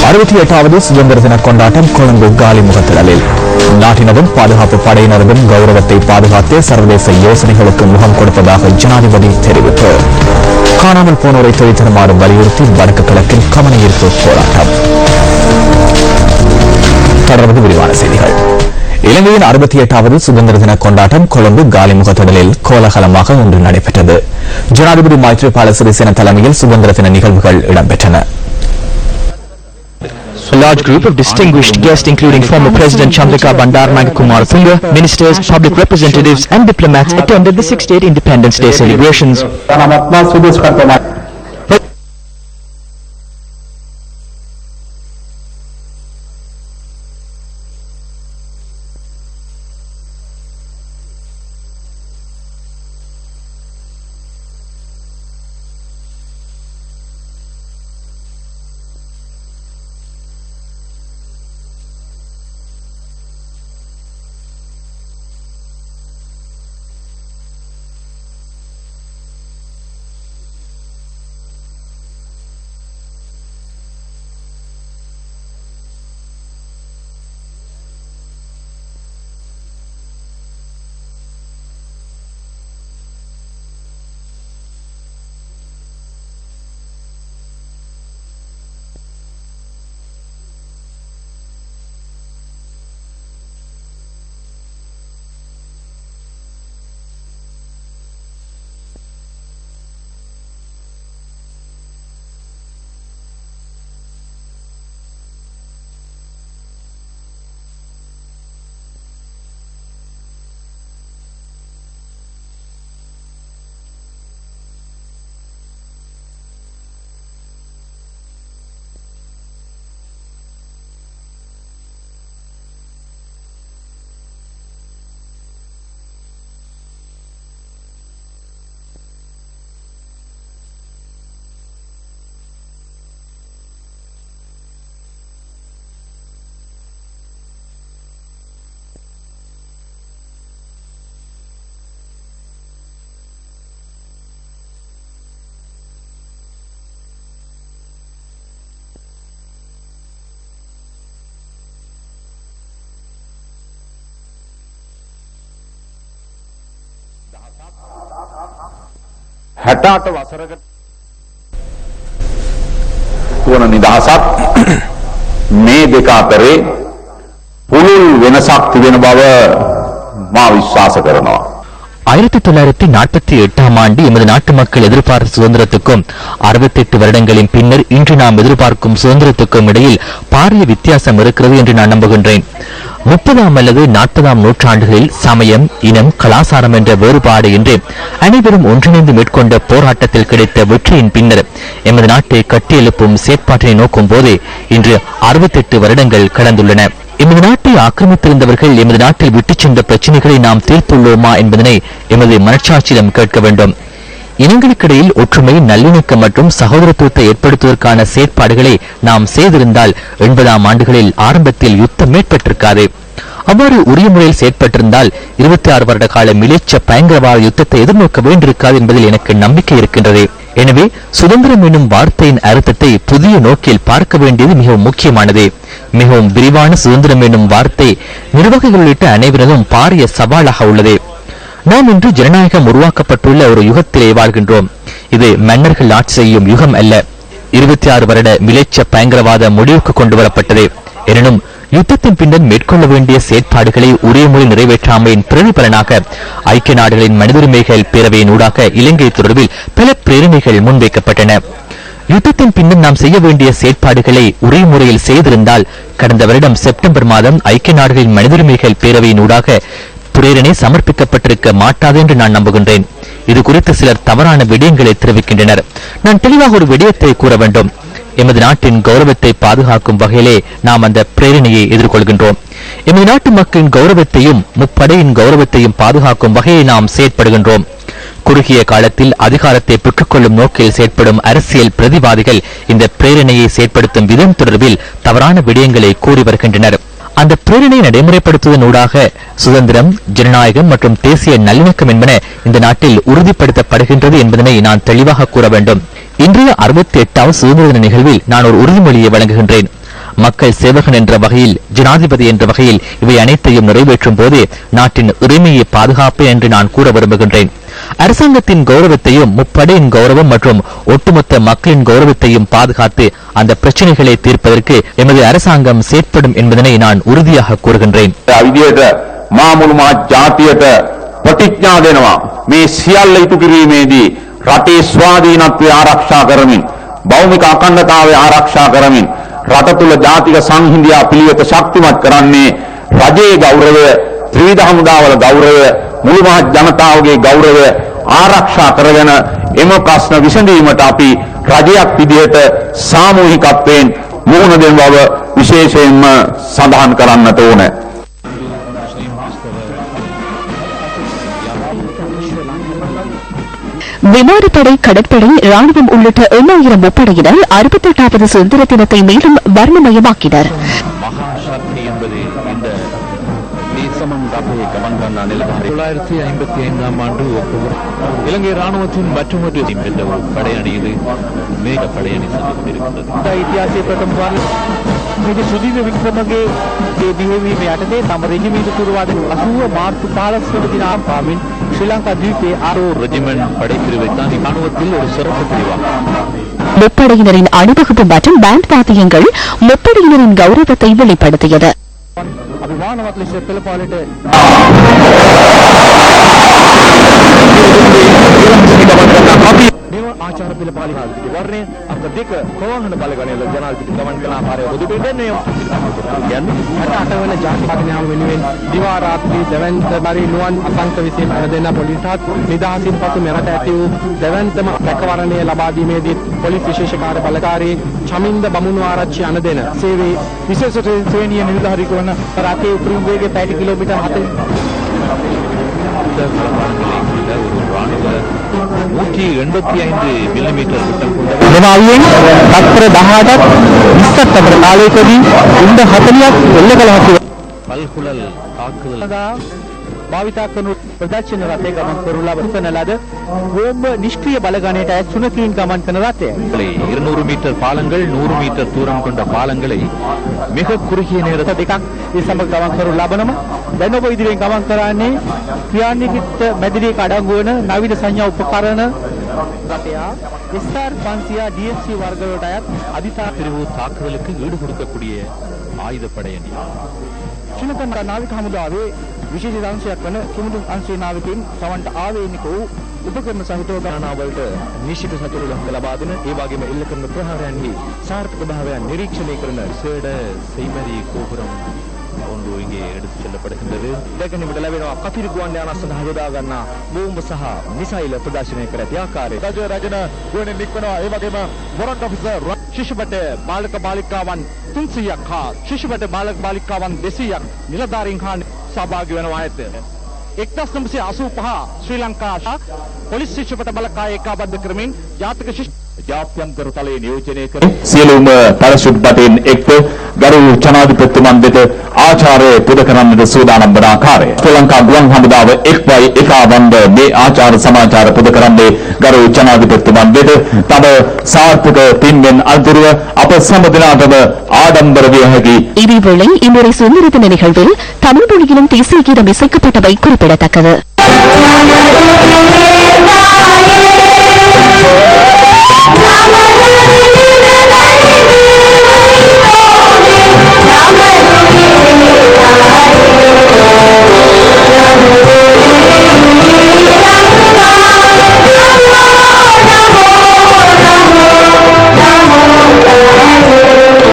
68வது சுதந்திர தின கொண்டாட்டம் கொழும்பு காலிமுகத்திடலில். நாட்டினதும் பாதுகாப்பு படையினரும் கௌரவத்தை பாதுகாத்து சர்வதேச யோசனைகளுக்கு முகம் கொடுப்பதாக ஜனாதிபதி தெரிவிப்பு. காணாமல் போனோரை தேடி தருமாறு வலியுறுத்தி வடக்கு கிழக்கில் கவனஈர்ப்பு போராட்டம். தொடர்ந்து விரிவான செய்திகள். இலங்கையின் 68வது சுதந்திர தின கொண்டாட்டம் கொழும்பு காலிமுகத்திடலில் கோலாகலமாக இன்று நடைபெற்றது. ஜனாதிபதி மைத்ரிபால சிறிசேன தலைமையில் சுதந்திர தின நிகழ்வுகள் இடம்பெற்றன. A large group of distinguished guests including former President Chandrika Bandaranaike Kumaratunga, ministers, public representatives and diplomats attended the 6th State Independence Day celebrations. හැටාට වසරකට වන නිදහසක් මේ දෙක අතරේ පුළුල් වෙනසක් තිබෙන බව මා විශ්වාස කරනවා. 1948ஆம் ஆண்டு எமது நாட்டு மக்கள் எதிர்பார்த்த சுதந்திரத்துக்கும் 68 வருடங்களின் பின்னர் இன்று நாம் எதிர்பார்க்கும் சுதந்திரத்துக்கும் இடையில் பாரிய வித்தியாசம் இருக்கிறது என்று நான் நம்புகின்றேன். 30ஆம் அல்லது 40ஆம் நூற்றாண்டுகளில் சமயம், இனம், கலாசாரம் என்ற வேறுபாடு இன்றி அனைவரும் ஒன்றிணைந்து மேற்கொண்ட போராட்டத்தில் கிடைத்த வெற்றியின் பின்னர் எமது நாட்டை கட்டியெழுப்பும் செயற்பாட்டினை நோக்கும் போது இன்று 68 வருடங்கள் கடந்துள்ளன. எமது நாட்டை ஆக்கிரமித்திருந்தவர்கள் எமது நாட்டில் விட்டுச் சென்ற பிரச்சனைகளை நாம் தீர்த்துள்ளோமா என்பதனை எமது மனச்சாட்சியிடம் கேட்க வேண்டும். இனங்களுக்கிடையில் ஒற்றுமை, நல்லிணக்கம் மற்றும் சகோதரத்துவத்தை ஏற்படுத்துவதற்கான செயற்பாடுகளை நாம் செய்திருந்தால் 80ஆம் ஆண்டுகளில் ஆரம்பத்தில் யுத்தம் ஏற்பட்டிருக்காது. அவ்வாறு உரிய முறையில் செயற்பட்டிருந்தால் 26 வருட கால மிலேச்ச பயங்கரவாத யுத்தத்தை எதிர்நோக்க வேண்டியிருக்காது என்பதில் எனக்கு நம்பிக்கை இருக்கின்றது. எனவே சுதந்திரம் என்னும் வார்த்தையின் அர்த்தத்தை புதிய நோக்கில் பார்க்க வேண்டியது மிகவும் முக்கியமானது. மிகவும் விரிவான சுதந்திரம் என்னும் வார்த்தை நிர்வாகிகள் உள்ளிட்ட அனைவரதும் பாரிய சவாலாக உள்ளது. நாம் இன்று ஜனநாயகம் உருவாக்கப்பட்டுள்ள ஒரு யுகத்திலே வாழ்கின்றோம். இது மன்னர்கள் ஆட்சி செய்யும் யுகம் அல்ல. 26 வருட மிலேச்ச பயங்கரவாத முடிவுக்கு கொண்டு வரப்பட்டது. எனினும் யுத்தத்தின் பின்னர் மேற்கொள்ள வேண்டிய செயற்பாடுகளை உரிய முறை நிறைவேற்றாமையின் பிரதிபலனாக ஐக்கிய நாடுகளின் மனிதுரிமைகள் பேரவையின் ஊடாக இலங்கை தொடர்பில் பல பிரேரணைகள் முன்வைக்கப்பட்டன. யுத்தத்தின் பின்னர் நாம் செய்ய வேண்டிய செயற்பாடுகளை உரிய முறையில் செய்திருந்தால் கடந்த வருடம் செப்டம்பர் மாதம் ஐக்கிய நாடுகளின் மனிதுரிமைகள் பேரவையின் ஊடாக பிரேரணை சமர்ப்பிக்கப்பட்டிருக்க மாட்டாது என்று நான் நம்புகின்றேன். இது குறித்து சிலர் தவறான விடயங்களை தெரிவிக்கின்றனர். நான் தெளிவாக ஒரு விடயத்தை கூற வேண்டும். எமது நாட்டின் கௌரவத்தை பாதுகாக்கும் வகையிலே நாம் அந்த பிரேரணையை எதிர்கொள்கின்றோம். எமது நாட்டு மக்களின் கௌரவத்தையும் முப்படையின் கௌரவத்தையும் பாதுகாக்கும் வகையை நாம் செயற்படுகின்றோம். குறுகிய காலத்தில் அதிகாரத்தை பெற்றுக்கொள்ளும் நோக்கில் செயற்படும் அரசியல் பிரதிவாதிகள் இந்த பிரேரணையை செயற்படுத்தும் விதம் தொடர்பில் தவறான விடயங்களை கூறி வருகின்றனர். அந்த பிரேரணை நடைமுறைப்படுத்துவதனூடாக சுதந்திரம், ஜனநாயகம் மற்றும் தேசிய நல்லிணக்கம் என்பன இந்த நாட்டில் உறுதிப்படுத்தப்படுகின்றது என்பதனை நான் தெளிவாக கூற வேண்டும். இன்றைய 68வது சுதந்திர தின நிகழ்வில் நான் ஒரு உறுதிமொழியை வழங்குகின்றேன். மக்கள் சேவகன் என்ற வகையில், ஜனாதிபதி என்ற வகையில் இவை அனைத்தையும் நிறைவேற்றும் போது நாட்டின் உரிமையை பாதுகாப்பேன் என்று நான் கூற விரும்புகின்றேன். அரசாங்கத்தின் கௌரவத்தையும், முப்படையின் கௌரவம் மற்றும் ஒட்டுமொத்த மக்களின் கௌரவத்தையும் பாதுகாத்து அந்த பிரச்சனைகளை தீர்ப்பதற்கு எமது அரசாங்கம் செயற்படும் என்பதனை நான் உறுதியாக கூறுகின்றேன். ප්‍රතිඥා දෙනවා මේ සියල්ල ඉටු කිරීමේදී රටේ ස්වාධීනත්වය ආරක්ෂා කරමින් භෞමික අඛණ්ඩතාවය ආරක්ෂා කරමින් රට තුළ ජාතික සංහිඳියා පිළිවෙත ශක්තිමත් කරන්නේ රජයේ ගෞරවය ත්‍රිවිධ හමුදාවල ගෞරවය මුළු මහත් ජනතාවගේ ගෞරවය ආරක්ෂා කරගෙන එම ප්‍රශ්න විසඳීමට අපි රජයක් විදිහට සාමූහිකත්වයෙන් මුහුණ දෙන බව විශේෂයෙන්ම සඳහන් කරන්නට ඕනේ. விமானப்படை, கடற்படை, ராணுவம் உள்ளிட்ட 1000 முப்படையினர் 68வது சுதந்திர தினத்தை மேலும் வர்ணமயமாக்கினர். இலங்கை ராணுவத்தின் மற்றொரு படையணி இது மேக படையணி இතිहाසයේ ප්‍රථම මේ සුදීව වික්‍රමගේ බිහිවීම යටතේ තම රෙජිමෙන්තු පුරවාදන 80 මාර්තු 15 වන දින පාමින් ශ්‍රී ලංකා ද්වීපයේ ආරෝ ரெஜிமெண்ட் படைப்பிரிவை தான் ராணுவத்தில் ஒரு சிறப்பு பிரிவாகும். முப்படையினரின் அணிவகுப்பு மற்றும் பேண்ட் வாத்தியங்கள் முப்படையினரின் கௌரவத்தை வெளிப்படுத்தியது. අභිමානවත් ලෙස පෙළපාලට ආචාර පෙළපාලිකාව වර්ණය අංක 2 ප්‍රවාහන බලගණන ජනාධිපති ගමන් කළ ආකාරය බුදු පිළිදෙන්නේ කියන්නේ 68 වෙනි ජාතික න්‍යාය වෙනුවෙන් දිවා රාත්‍රී දෙවන්ත බරි නුවන් අසංක විසින් අරදෙන පොලිසත් නිදහසින් පසු මෙරට ඇති වූ දෙවන්තම රැකවරණය ලබා දීමේදී පොලිස් විශේෂ කාර්ය බලකාරී චමින්ද බමුණු ආරච්චි අනදෙන සේවයේ විශේෂ ශ්‍රේණිය නිලධාරී කරන රටේ උපරිම වේගය 60 කිලෝමීටර් 185 மில்லிமீட்டர் விட்டம் கொண்ட මෙවායෙන් තත්පර 18ක් 20ක් අතර කාලයකදී උණ්ඩ 40ක් එල්ල කළ හැකි பல்குழல் தாக்குதல் භාවිතා කරන ප්‍රදර්ශන රථයේ ගමන් කරන ලබන ලද බෝම්බ නිෂ්ක්‍රීය බලගණයට ඇත් සුනකින් ගමන් කරන රථය 200 மீட்டர் பாலங்கள் 100 மீட்டர் தூரம் கொண்ட பாலங்களை மிக குறுகிய நேரத்தில் දෙකක් ඒ සමග ගමන් කරන ලබනම දැන් ඔබ ඉදිරියෙන් ගමන් කරන්නේ ක්‍රියාන්විත මැදිරියක අඩංගු වන නවීන සංඥා උපකරණ රථය SR 500 DFC වර්ග වලට අයත් අධිසාර பிரிவு தாக்குதலுக்கு ஈடு கொடுக்கக்கூடிய ஆயுதப்படையணி ශ්‍රී නාවික හමුදාවේ විශේෂ අංශයක් වන කිමුතු අංශයේ නාවිකයින් සමන්ට ආවේනික වූ උපකරණ සහිතව ගණනාවලට නිශ්චිත සතුරු ලබා දෙන ඒ වගේම එල්ල කරන ප්‍රහාරයන්හි සාර්ථක භාවයන් නිරීක්ෂණය කරන සේඩ සීමරි කෝපුරම් ஒன்று இங்கே எடுத்துச் செல்லப்படுகின்றது. இதற்கு நிமிடம் ලැබෙනවා කතිරු ගුවන් යාන සඳහා යොදා ගන්නා බෝම්බ සහ මිසයිල් ප්‍රදර්ශනය කර ඇති ආකාරය. රජන ගුවනින් නික්මනවා. ඒ වගේම වොරන්ට් ඔෆිසර් ශිෂ්‍යබට බාලක බාලිකාවන් 300ක් හා ශිෂ්‍යබට බාලක බාලිකාවන් 200ක් නිලධාරීන් හා සහභාගී වෙනවා ඇත. 1985 ශ්‍රී ලංකා පොලිස් ශිෂ්‍යබට බලකාය ඒකාබද්ධ කරමින් ජාතික ජාත්‍යන්තර තලයේ නියෝජනය කර සියලුම පැරෂුට් බටෙන් එක්ව ගරු ජනාධිපතිතුමන් වෙත ආචාර්ය පුද කරන්නට සූදානම් වන ආකාරය ශ්‍රී ලංකා ගුවන් හමුදාව එක්වයි එකවන්ද මේ ආචාර්ය සමාචාර පුද කරන්නේ ගරු ජනාධිපතිතුමන් වෙත තම සාර්ථක පින්වෙන් අතුරුව අප සම්බදනාටම ආඩම්බර විය හැකි. இதேவேளை இம்முறை சுதந்திர தின நிகழ்வில் தமிழ் மொழியிலும் தேசிய கீதம் இசைக்கப்பட்டவை குறிப்பிடத்தக்கது.